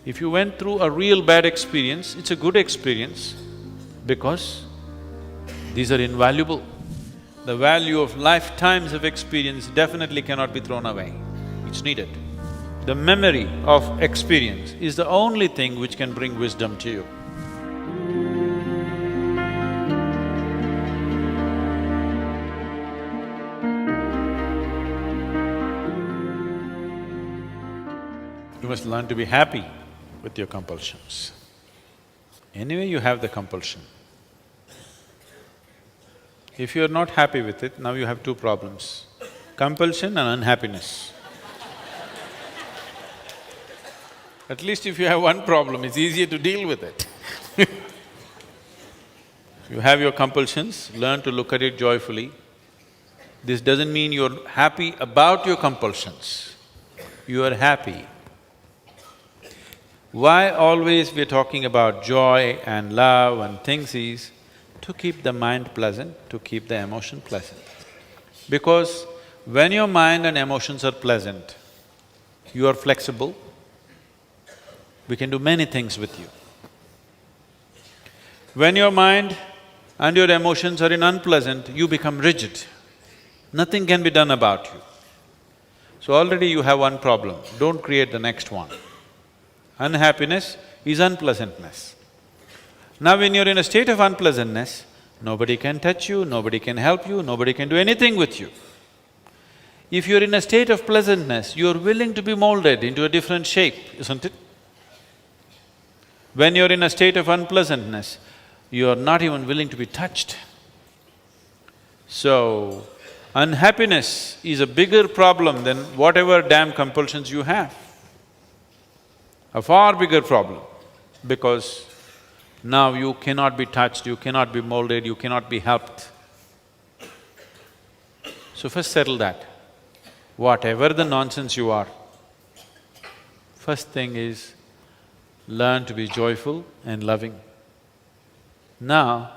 If you went through a real bad experience, it's a good experience because these are invaluable. The value of lifetimes of experience definitely cannot be thrown away, it's needed. The memory of experience is the only thing which can bring wisdom to you. You must learn to be happy with your compulsions. Anyway, you have the compulsion. If you're not happy with it, now you have two problems, compulsion and unhappiness. At least if you have one problem, it's easier to deal with it. You have your compulsions, learn to look at it joyfully. This doesn't mean you're happy about your compulsions, you are happy. Why always we're talking about joy and love and things is to keep the mind pleasant, to keep the emotion pleasant. Because when your mind and emotions are pleasant, you are flexible, we can do many things with you. When your mind and your emotions are in unpleasant, you become rigid. Nothing can be done about you. So already you have one problem, don't create the next one. Unhappiness is unpleasantness. Now when you're in a state of unpleasantness, nobody can touch you, nobody can help you, nobody can do anything with you. If you're in a state of pleasantness, you're willing to be molded into a different shape, isn't it? When you're in a state of unpleasantness, you're not even willing to be touched. So, unhappiness is a bigger problem than whatever damn compulsions you have. A far bigger problem, because now you cannot be touched, you cannot be molded, you cannot be helped. So first settle that. Whatever the nonsense you are, first thing is learn to be joyful and loving. Now,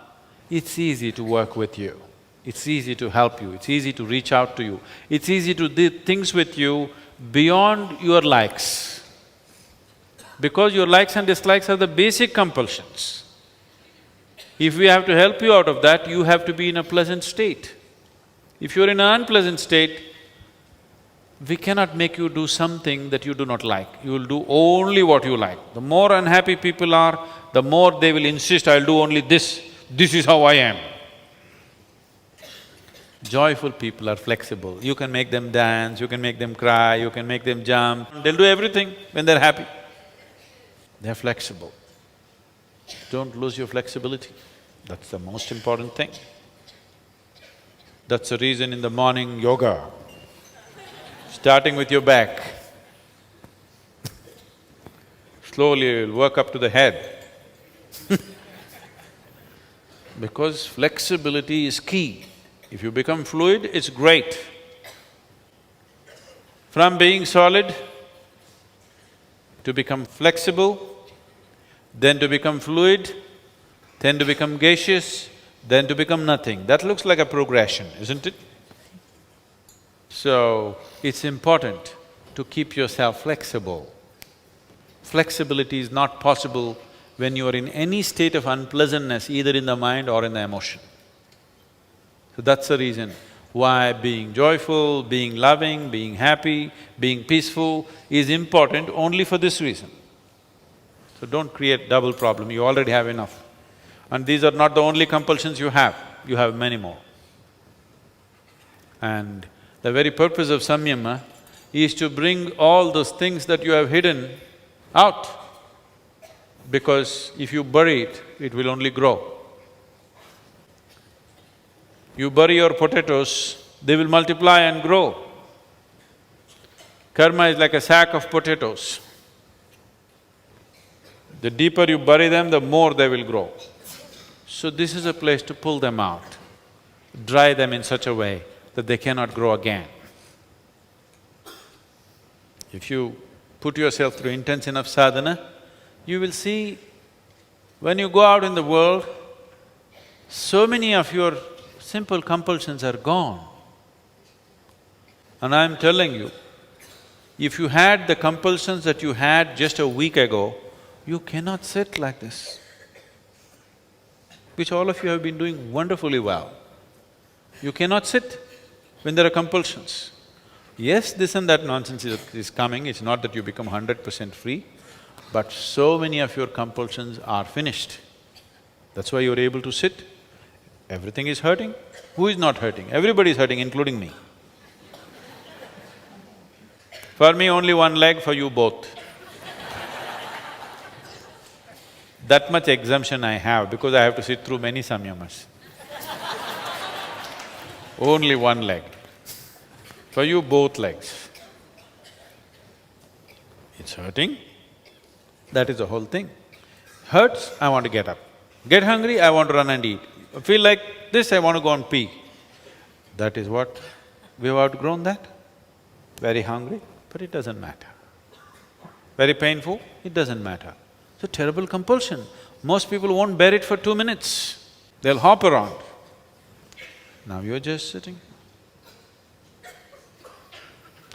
it's easy to work with you, it's easy to help you, it's easy to reach out to you, it's easy to do things with you beyond your likes. Because your likes and dislikes are the basic compulsions. If we have to help you out of that, you have to be in a pleasant state. If you're in an unpleasant state, we cannot make you do something that you do not like. You will do only what you like. The more unhappy people are, the more they will insist, I'll do only this is how I am. Joyful people are flexible. You can make them dance, you can make them cry, you can make them jump. They'll do everything when they're happy. They're flexible. Don't lose your flexibility. That's the most important thing. That's the reason in the morning yoga, starting with your back. Slowly you'll work up to the head. Because flexibility is key. If you become fluid, it's great. From being solid to become flexible, then to become fluid, then to become gaseous, then to become nothing. That looks like a progression, isn't it? So, it's important to keep yourself flexible. Flexibility is not possible when you are in any state of unpleasantness, either in the mind or in the emotion. So that's the reason why being joyful, being loving, being happy, being peaceful is important only for this reason. So don't create double problem, you already have enough. And these are not the only compulsions you have many more. And the very purpose of samyama is to bring all those things that you have hidden out. Because if you bury it, it will only grow. You bury your potatoes, they will multiply and grow. Karma is like a sack of potatoes. The deeper you bury them, the more they will grow. So this is a place to pull them out, dry them in such a way that they cannot grow again. If you put yourself through intense enough sadhana, you will see when you go out in the world, so many of your simple compulsions are gone. And I'm telling you, If you had the compulsions that you had just a week ago, you cannot sit like this, which all of you have been doing wonderfully well. You cannot sit when there are compulsions. Yes, this and that nonsense is coming, it's not that you become 100% free, but so many of your compulsions are finished. That's why you're able to sit. Everything is hurting. Who is not hurting? Everybody is hurting, including me. For me, only one leg, for you both. That much exemption I have because I have to sit through many samyamas. Only one leg. For you, both legs. It's hurting, that is the whole thing. Hurts, I want to get up. Get hungry, I want to run and eat. Feel like this, I want to go and pee. That is what… we've outgrown that. Very hungry, but it doesn't matter. Very painful, it doesn't matter. It's a terrible compulsion. Most people won't bear it for 2 minutes. They'll hop around. Now you're just sitting.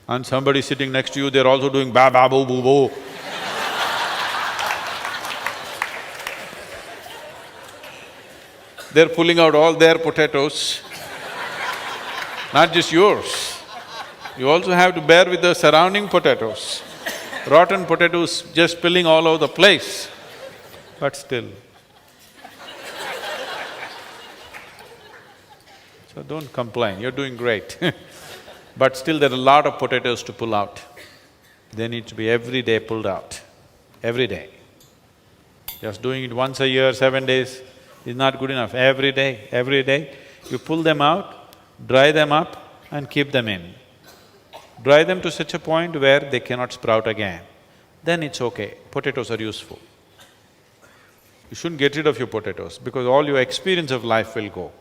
And somebody sitting next to you, they're also doing ba ba boo boo boo. They're pulling out all their potatoes, not just yours. You also have to bear with the surrounding potatoes. Rotten potatoes just spilling all over the place, but still. So don't complain, you're doing great. But still there are a lot of potatoes to pull out. They need to be every day pulled out, every day. Just doing it once a year, 7 days is not good enough. Every day, you pull them out, dry them up and keep them in. Dry them to such a point where they cannot sprout again. Then it's okay, potatoes are useful. You shouldn't get rid of your potatoes because all your experience of life will go.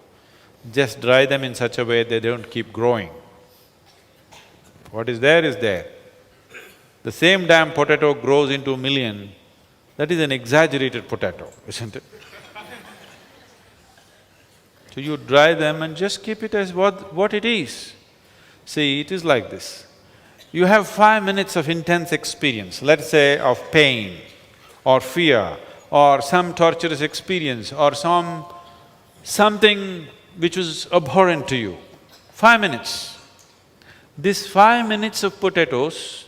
Just dry them in such a way they don't keep growing. What is there is there. The same damn potato grows into 1,000,000, that is an exaggerated potato, isn't it? So you dry them and just keep it as what it is. See, it is like this. You have 5 minutes of intense experience, let's say of pain or fear or some torturous experience or something which was abhorrent to you. 5 minutes. This 5 minutes of potatoes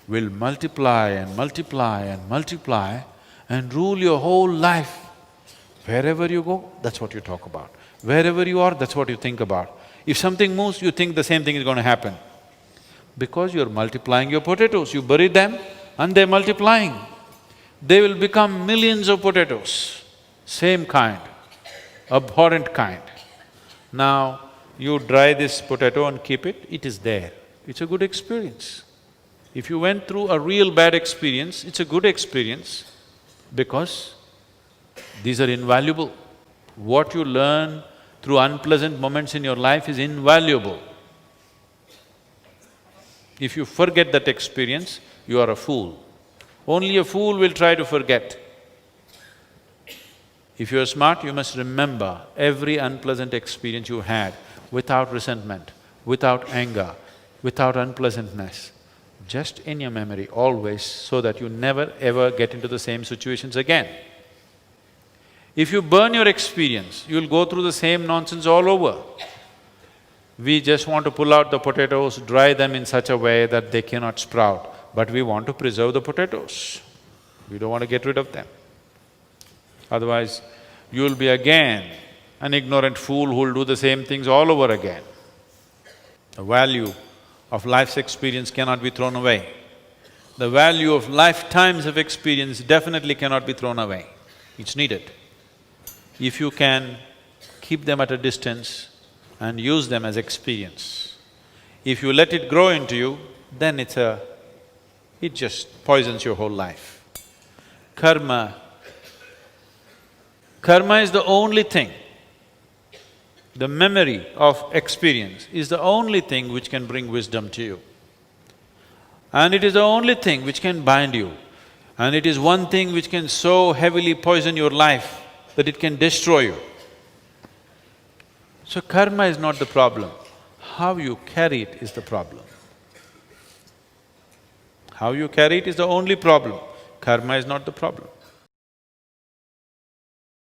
will multiply and multiply and multiply and rule your whole life. Wherever you go, that's what you talk about. Wherever you are, that's what you think about. If something moves, you think the same thing is going to happen. Because you're multiplying your potatoes, you bury them and they're multiplying. They will become millions of potatoes, same kind, abhorrent kind. Now, you dry this potato and keep it, it is there. It's a good experience. If you went through a real bad experience, it's a good experience because these are invaluable. What you learn through unpleasant moments in your life is invaluable. If you forget that experience, you are a fool. Only a fool will try to forget. If you are smart, you must remember every unpleasant experience you had without resentment, without anger, without unpleasantness, just in your memory always, so that you never ever get into the same situations again. If you burn your experience, you'll go through the same nonsense all over. We just want to pull out the potatoes, dry them in such a way that they cannot sprout, but we want to preserve the potatoes. We don't want to get rid of them. Otherwise, you'll be again an ignorant fool who'll do the same things all over again. The value of life's experience cannot be thrown away. The value of lifetimes of experience definitely cannot be thrown away. It's needed. If you can keep them at a distance and use them as experience. If you let it grow into you, then it just poisons your whole life. Karma is the only thing, the memory of experience is the only thing which can bring wisdom to you. And it is the only thing which can bind you. And it is one thing which can so heavily poison your life that it can destroy you. So karma is not the problem, how you carry it is the problem. How you carry it is the only problem. Karma is not the problem.